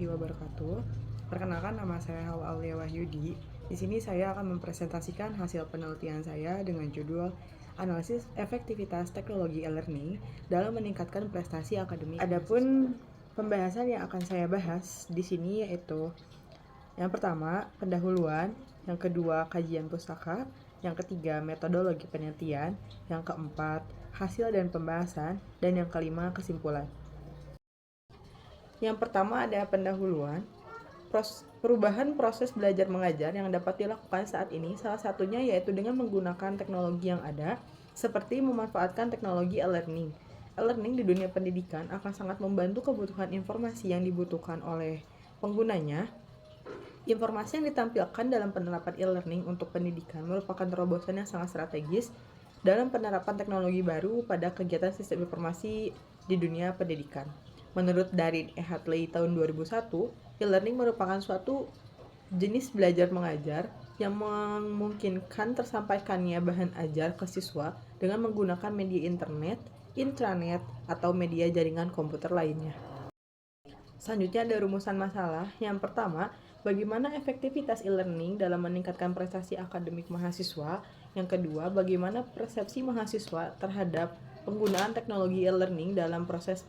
warahmatullahi wabarakatuh. Perkenalkan, nama saya Hawa Aulia Wahyudi. Di sini saya akan mempresentasikan hasil penelitian saya dengan judul Analisis Efektivitas Teknologi E-Learning dalam meningkatkan prestasi akademik. Adapun pembahasan yang akan saya bahas di sini yaitu yang pertama, pendahuluan, yang kedua, kajian pustaka, yang ketiga, metodologi penelitian, yang keempat, hasil dan pembahasan, dan yang kelima, kesimpulan. Yang pertama ada pendahuluan. Perubahan proses belajar mengajar yang dapat dilakukan saat ini salah satunya yaitu dengan menggunakan teknologi yang ada, seperti memanfaatkan teknologi e-learning. E-learning di dunia pendidikan akan sangat membantu kebutuhan informasi yang dibutuhkan oleh penggunanya. Informasi yang ditampilkan dalam penerapan e-learning untuk pendidikan merupakan terobosan yang sangat strategis dalam penerapan teknologi baru pada kegiatan sistem informasi di dunia pendidikan. Menurut Darin E. Hartley tahun 2001, e-learning merupakan suatu jenis belajar mengajar yang memungkinkan tersampaikannya bahan ajar ke siswa dengan menggunakan media internet, intranet, atau media jaringan komputer lainnya. Selanjutnya ada rumusan masalah. Yang pertama, bagaimana efektivitas e-learning dalam meningkatkan prestasi akademik mahasiswa? Yang kedua, bagaimana persepsi mahasiswa terhadap penggunaan teknologi e-learning dalam proses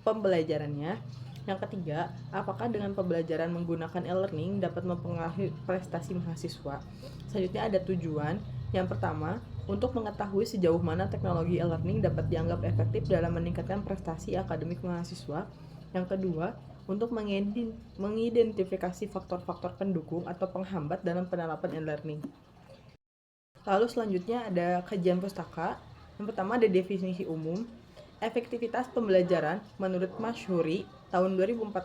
pembelajarannya? Yang ketiga, apakah dengan pembelajaran menggunakan e-learning dapat mempengaruhi prestasi mahasiswa? Selanjutnya ada tujuan. Yang pertama, untuk mengetahui sejauh mana teknologi e-learning dapat dianggap efektif dalam meningkatkan prestasi akademik mahasiswa. Yang kedua, untuk mengidentifikasi faktor-faktor pendukung atau penghambat dalam penerapan e-learning. Lalu selanjutnya ada kajian pustaka. Yang pertama ada definisi umum. Efektivitas pembelajaran menurut Masyhuri tahun 2014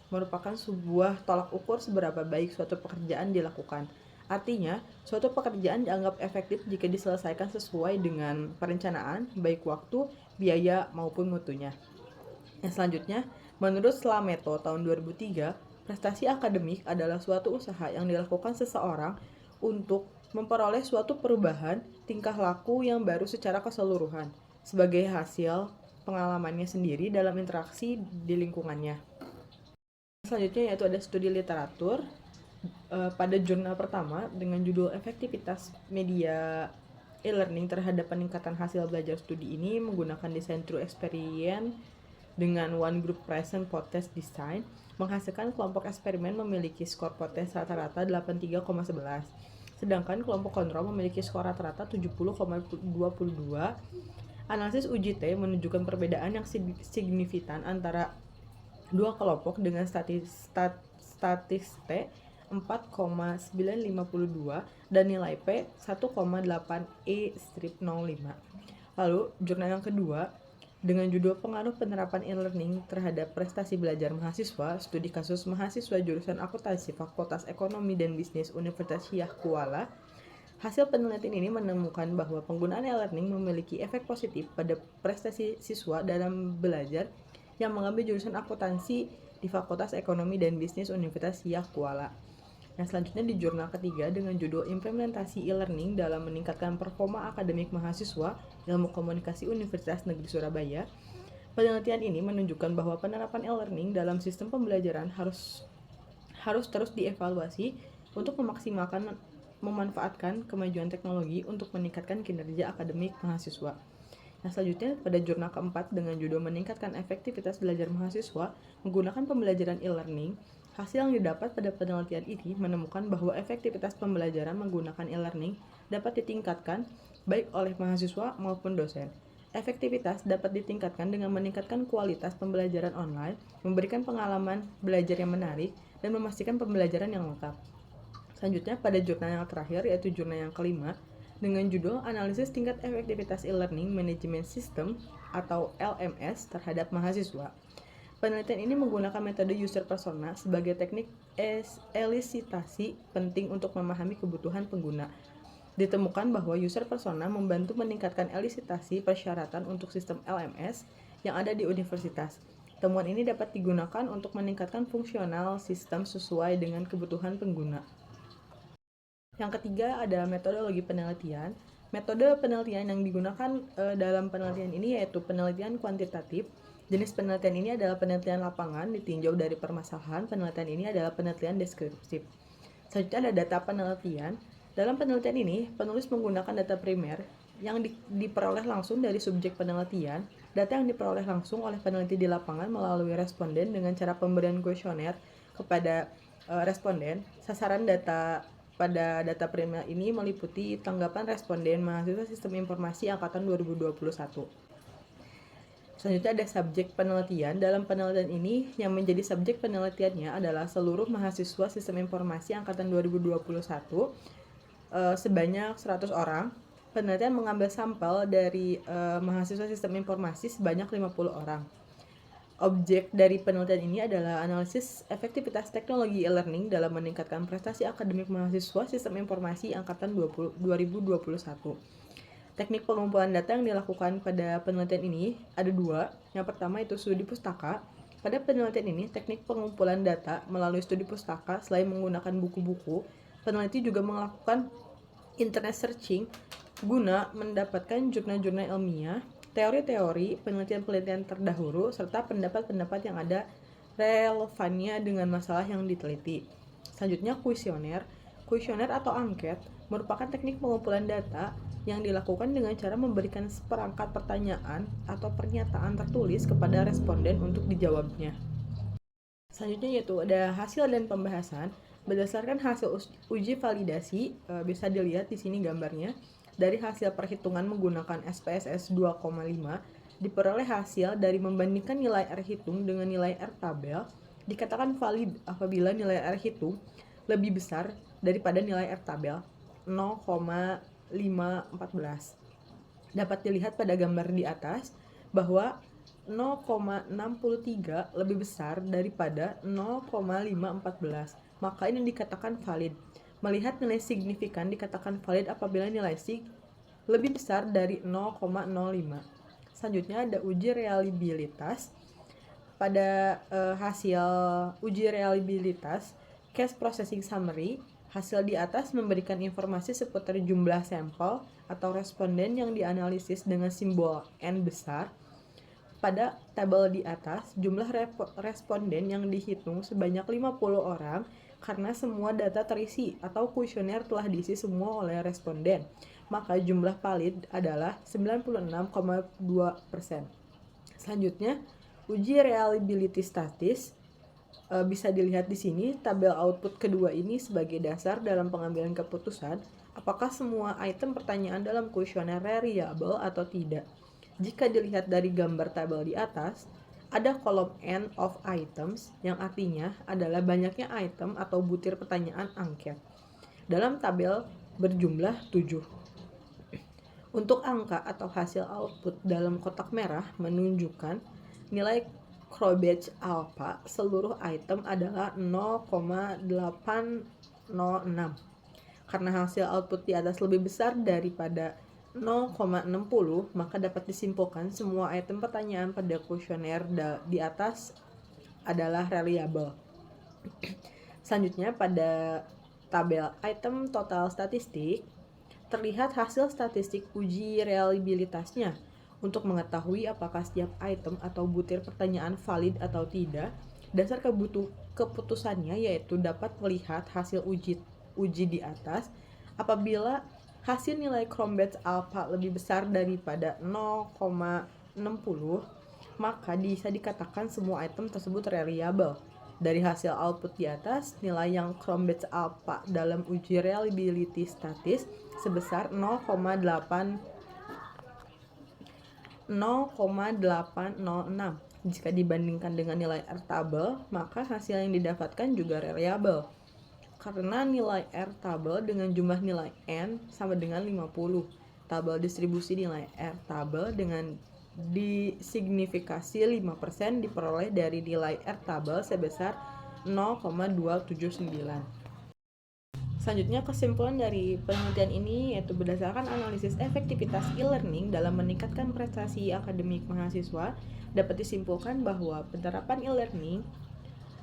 merupakan sebuah tolak ukur seberapa baik suatu pekerjaan dilakukan. Artinya, suatu pekerjaan dianggap efektif jika diselesaikan sesuai dengan perencanaan, baik waktu, biaya, maupun mutunya. Yang selanjutnya, menurut Slameto tahun 2003, prestasi akademik adalah suatu usaha yang dilakukan seseorang untuk memperoleh suatu perubahan tingkah laku yang baru secara keseluruhan sebagai hasil pengalamannya sendiri dalam interaksi di lingkungannya. Selanjutnya yaitu ada studi literatur pada jurnal pertama dengan judul Efektivitas Media E-Learning terhadap peningkatan hasil belajar studi ini menggunakan desain true experience dengan one group present post-test design menghasilkan kelompok eksperimen memiliki skor post-test rata-rata 83,11, sedangkan kelompok kontrol memiliki skor rata-rata 70,22. Analisis uji T menunjukkan perbedaan yang signifikan antara dua kelompok dengan statis T 4,952 dan nilai P 1,8 E-05. Lalu, jurnal yang kedua dengan judul Pengaruh Penerapan E-Learning terhadap Prestasi Belajar Mahasiswa, Studi Kasus Mahasiswa Jurusan Akuntansi Fakultas Ekonomi dan Bisnis Universitas Syah Kuala. Hasil penelitian ini menemukan bahwa penggunaan e-learning memiliki efek positif pada prestasi siswa dalam belajar yang mengambil jurusan akuntansi di Fakultas Ekonomi dan Bisnis Universitas Syah Kuala. Yang selanjutnya di jurnal ketiga dengan judul Implementasi e-learning dalam meningkatkan performa akademik mahasiswa Ilmu Komunikasi Universitas Negeri Surabaya. Penelitian ini menunjukkan bahwa penerapan e-learning dalam sistem pembelajaran harus terus dievaluasi untuk memanfaatkan kemajuan teknologi untuk meningkatkan kinerja akademik mahasiswa. Nah, selanjutnya pada jurnal keempat dengan judul Meningkatkan Efektivitas Belajar Mahasiswa Menggunakan Pembelajaran E-Learning, hasil yang didapat pada penelitian ini menemukan bahwa efektivitas pembelajaran menggunakan e-learning dapat ditingkatkan baik oleh mahasiswa maupun dosen. Efektivitas dapat ditingkatkan dengan meningkatkan kualitas pembelajaran online, memberikan pengalaman belajar yang menarik, dan memastikan pembelajaran yang lengkap. Selanjutnya pada jurnal yang terakhir yaitu jurnal yang kelima dengan judul Analisis Tingkat Efektivitas E-Learning Management System atau LMS terhadap mahasiswa. Penelitian ini menggunakan metode user persona sebagai teknik elisitasi penting untuk memahami kebutuhan pengguna. Ditemukan bahwa user persona membantu meningkatkan elisitasi persyaratan untuk sistem LMS yang ada di universitas. Temuan ini dapat digunakan untuk meningkatkan fungsional sistem sesuai dengan kebutuhan pengguna. Yang ketiga ada metodologi penelitian. Metode penelitian yang digunakan dalam penelitian ini yaitu penelitian kuantitatif Jenis penelitian ini adalah penelitian lapangan, ditinjau dari permasalahan. Penelitian ini adalah penelitian deskriptif. Selanjutnya ada data penelitian. Dalam penelitian ini, penulis menggunakan data primer yang diperoleh langsung dari subjek penelitian. Data yang diperoleh langsung oleh peneliti di lapangan melalui responden dengan cara pemberian kuesioner kepada responden. Sasaran data pada data primer ini meliputi tanggapan responden mahasiswa Sistem Informasi Angkatan 2021. Selanjutnya ada subjek penelitian. Dalam penelitian ini, yang menjadi subjek penelitiannya adalah seluruh mahasiswa Sistem Informasi Angkatan 2021 sebanyak 100 orang. Penelitian mengambil sampel dari mahasiswa Sistem Informasi sebanyak 50 orang. Objek dari penelitian ini adalah analisis efektivitas teknologi e-learning dalam meningkatkan prestasi akademik mahasiswa Sistem Informasi Angkatan 2021. Teknik pengumpulan data yang dilakukan pada penelitian ini ada dua. Yang pertama itu studi pustaka. Pada penelitian ini, teknik pengumpulan data melalui studi pustaka selain menggunakan buku-buku, peneliti juga melakukan internet searching guna mendapatkan jurnal-jurnal ilmiah, teori-teori, penelitian-penelitian terdahulu, serta pendapat-pendapat yang ada relevannya dengan masalah yang diteliti. Selanjutnya kuesioner. Kuesioner atau angket merupakan teknik pengumpulan data yang dilakukan dengan cara memberikan seperangkat pertanyaan atau pernyataan tertulis kepada responden untuk dijawabnya. Selanjutnya yaitu ada hasil dan pembahasan. Berdasarkan hasil uji validasi, bisa dilihat di sini gambarnya. Dari hasil perhitungan menggunakan SPSS 2,5, diperoleh hasil dari membandingkan nilai R hitung dengan nilai R tabel, dikatakan valid apabila nilai R hitung lebih besar daripada nilai R tabel 0,514. Dapat dilihat pada gambar di atas bahwa 0,63 lebih besar daripada 0,514. Maka ini dikatakan valid. Melihat nilai signifikan dikatakan valid apabila nilai sig lebih besar dari 0,05. Selanjutnya ada uji reliabilitas. Pada hasil uji reliabilitas, case processing summary, hasil di atas memberikan informasi seputar jumlah sampel atau responden yang dianalisis dengan simbol N besar. Pada tabel di atas, jumlah responden yang dihitung sebanyak 50 orang karena semua data terisi atau kuesioner telah diisi semua oleh responden. Maka jumlah valid adalah 96,2%. Selanjutnya, uji reliability statis. Bisa dilihat di sini tabel output kedua ini sebagai dasar dalam pengambilan keputusan apakah semua item pertanyaan dalam kuesioner reliable atau tidak. Jika dilihat dari gambar tabel di atas, ada kolom N of items yang artinya adalah banyaknya item atau butir pertanyaan angket. Dalam tabel berjumlah 7. Untuk angka atau hasil output dalam kotak merah menunjukkan nilai Crow-Batch alpha seluruh item adalah 0,806. Karena hasil output di atas lebih besar daripada 0,60, maka dapat disimpulkan semua item pertanyaan pada kuesioner di atas adalah reliable. Selanjutnya pada tabel item total statistik, terlihat hasil statistik uji reliabilitasnya. Untuk mengetahui apakah setiap item atau butir pertanyaan valid atau tidak, dasar keputusannya yaitu dapat melihat hasil uji di atas. Apabila hasil nilai Crow-Batch alpha lebih besar daripada 0,60, maka bisa dikatakan semua item tersebut reliable. Dari hasil output di atas, nilai yang Crow-Batch alpha dalam uji reliability statis sebesar 0,806. Jika dibandingkan dengan nilai R tabel, maka hasil yang didapatkan juga reliable. Karena nilai R tabel dengan jumlah nilai N sama dengan 50. Tabel distribusi nilai R tabel dengan disignifikasi 5% diperoleh dari nilai R tabel sebesar 0,279. Selanjutnya, kesimpulan dari penelitian ini yaitu berdasarkan analisis efektivitas e-learning dalam meningkatkan prestasi akademik mahasiswa, dapat disimpulkan bahwa penerapan e-learning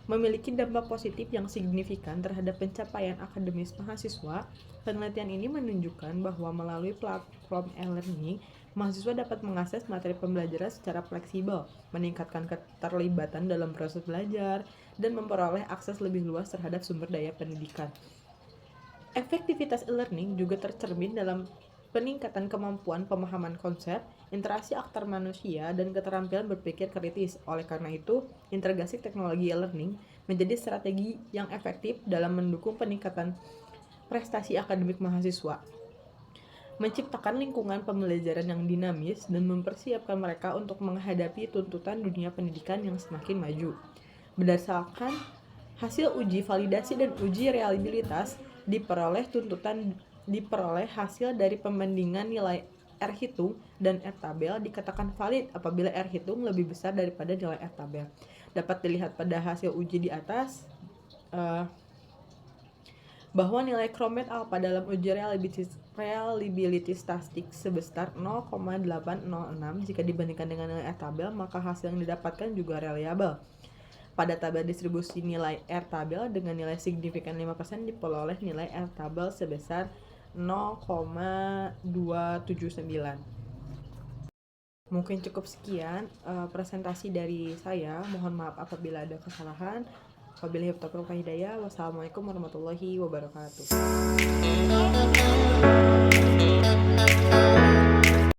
memiliki dampak positif yang signifikan terhadap pencapaian akademis mahasiswa. Penelitian ini menunjukkan bahwa melalui platform e-learning, mahasiswa dapat mengakses materi pembelajaran secara fleksibel, meningkatkan keterlibatan dalam proses belajar, dan memperoleh akses lebih luas terhadap sumber daya pendidikan. Efektivitas e-learning juga tercermin dalam peningkatan kemampuan pemahaman konsep, interaksi antar manusia, dan keterampilan berpikir kritis. Oleh karena itu, integrasi teknologi e-learning menjadi strategi yang efektif dalam mendukung peningkatan prestasi akademik mahasiswa, menciptakan lingkungan pembelajaran yang dinamis, dan mempersiapkan mereka untuk menghadapi tuntutan dunia pendidikan yang semakin maju. Berdasarkan hasil uji validasi dan uji reliabilitas, diperoleh hasil dari pembandingan nilai R hitung dan R tabel dikatakan valid apabila R hitung lebih besar daripada nilai R tabel. Dapat dilihat pada hasil uji di atas bahwa nilai Crombie et al. Pada dalam uji reliability statistik sebesar 0,806 jika dibandingkan dengan nilai R tabel, maka hasil yang didapatkan juga reliable. Pada tabel distribusi nilai R tabel dengan nilai signifikan 5% diperoleh nilai R tabel sebesar 0,279. Mungkin cukup sekian presentasi dari saya. Mohon maaf apabila ada kesalahan. Wabillahi taufiq wal hidayah. Wassalamualaikum warahmatullahi wabarakatuh.